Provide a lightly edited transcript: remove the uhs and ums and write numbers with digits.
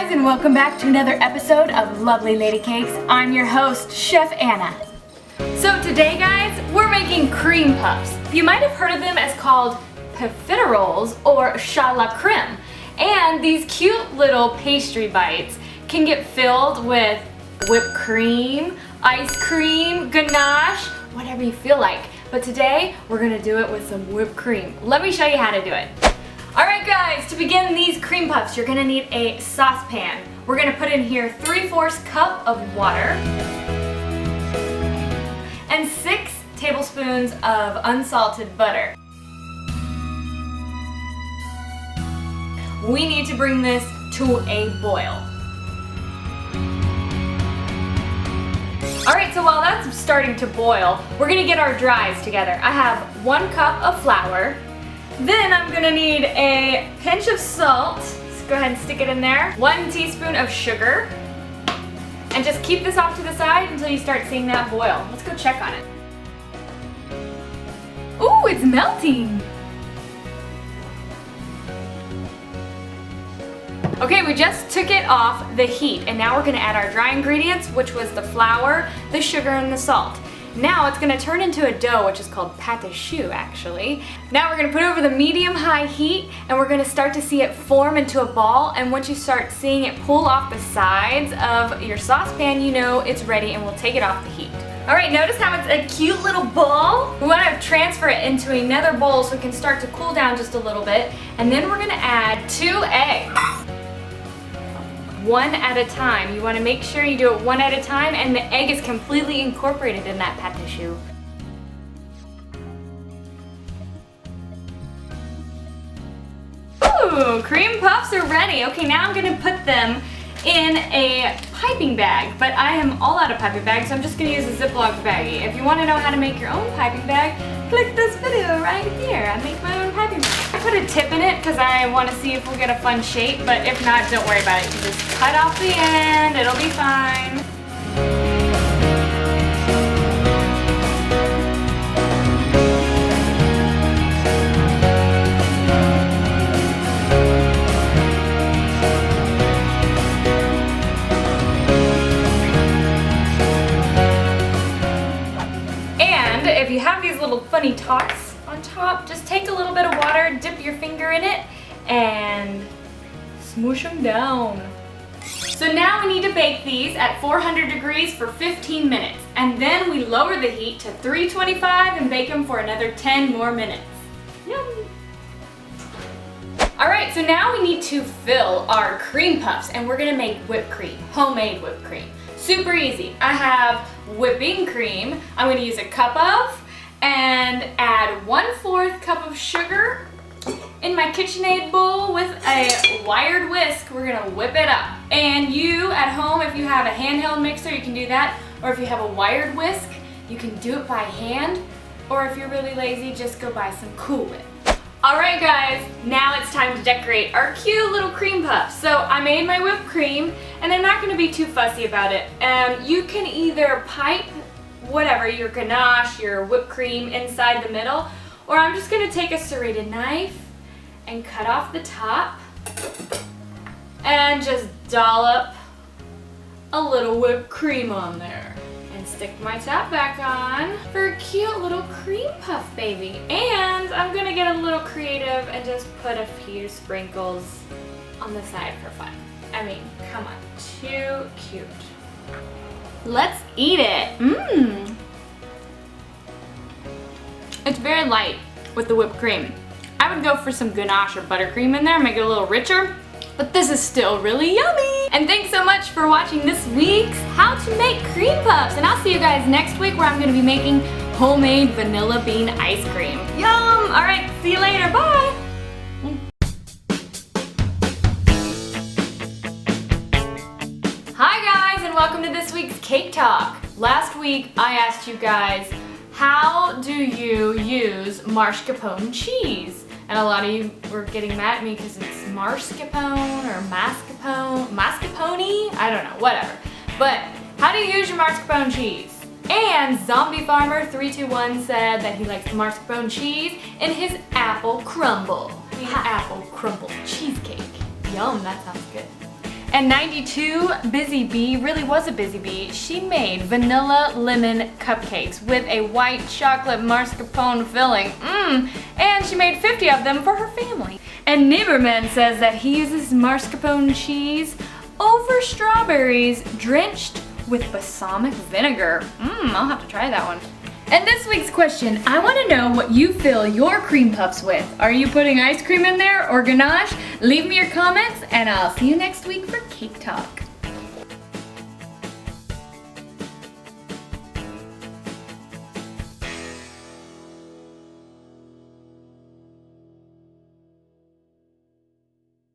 guys, and welcome back to another episode of Lovely Lady Cakes. I'm your host, Chef Anna. So today, guys, we're making cream puffs. You might have heard of them as called profiteroles or choux la crème. And these cute little pastry bites can get filled with whipped cream, ice cream, ganache, whatever you feel like. But today, we're gonna do it with some whipped cream. Let me show you how to do it. Alright guys, to begin these cream puffs, you're gonna need a saucepan. We're gonna put in here 3/4 cup of water and 6 tablespoons of unsalted butter. We need to bring this to a boil. Alright, so while that's starting to boil, we're gonna get our dries together. I have 1 cup of flour. Then I'm gonna need a pinch of salt. Let's go ahead and stick it in there. 1 teaspoon of sugar. And just keep this off to the side until you start seeing that boil. Let's go check on it. Ooh, it's melting. Okay, we just took it off the heat, and now we're gonna add our dry ingredients, which was the flour, the sugar, and the salt. Now it's gonna turn into a dough, which is called pâte choux, actually. Now we're gonna put it over the medium-high heat, and we're gonna start to see it form into a ball, and once you start seeing it pull off the sides of your saucepan, you know it's ready, and we'll take it off the heat. Alright, notice how it's a cute little ball? We wanna transfer it into another bowl so it can start to cool down just a little bit, and then we're gonna add 2 eggs. 1 at a time. You want to make sure you do it 1 at a time and the egg is completely incorporated in that pâte choux. Ooh, cream puffs are ready. Okay, now I'm going to put them in a piping bag, but I am all out of piping bags, so I'm just going to use a Ziploc baggie. If you want to know how to make your own piping bag, click this video right here. I make my own piping bag. I put a tip in it because I want to see if we'll get a fun shape, but if not, don't worry about it. You just cut off the end, it'll be fine. If you have these little funny tops on top, just take a little bit of water, dip your finger in it, and smoosh them down. So now we need to bake these at 400 degrees for 15 minutes. And then we lower the heat to 325 and bake them for another 10 more minutes. Yum! Alright, so now we need to fill our cream puffs, and we're gonna make whipped cream, homemade whipped cream. Super easy. I have whipping cream. I'm going to use a cup of and add 1/4 cup of sugar in my KitchenAid bowl with a wired whisk. We're going to whip it up. And you at home, if you have a handheld mixer, you can do that. Or if you have a wired whisk, you can do it by hand. Or if you're really lazy, just go buy some Cool Whip. Alright guys, now it's time to decorate our cute little cream puffs. So I made my whipped cream, and I'm not going to be too fussy about it. You can either pipe whatever, your ganache, your whipped cream inside the middle, or I'm just going to take a serrated knife and cut off the top and just dollop a little whipped cream on there. Stick my top back on for a cute little cream puff baby. And I'm gonna get a little creative and just put a few sprinkles on the side for fun. I mean, come on, too cute. Let's eat it. Mmm. It's very light with the whipped cream. I would go for some ganache or buttercream in there, make it a little richer. But this is still really yummy! And thanks so much for watching this week's How to Make Cream Puffs. And I'll see you guys next week where I'm going to be making homemade vanilla bean ice cream. Yum! Alright, see you later. Bye! Hi guys, and welcome to this week's Cake Talk. Last week I asked you guys, how do you use mascarpone cheese? And a lot of you were getting mad at me because it's mascarpone or mascarpone? I don't know, whatever. But how do you use your mascarpone cheese? And Zombie Farmer 321 said that he likes the mascarpone cheese in his apple crumble. Apple crumble cheesecake. Yum, that sounds good. And 92, Busy Bee really was a busy bee. She made vanilla lemon cupcakes with a white chocolate mascarpone filling. And she made 50 of them for her family. And Neighborman says that he uses mascarpone cheese over strawberries drenched with balsamic vinegar. I'll have to try that one. And this week's question, I want to know what you fill your cream puffs with. Are you putting ice cream in there or ganache? Leave me your comments and I'll see you next week for Cake Talk.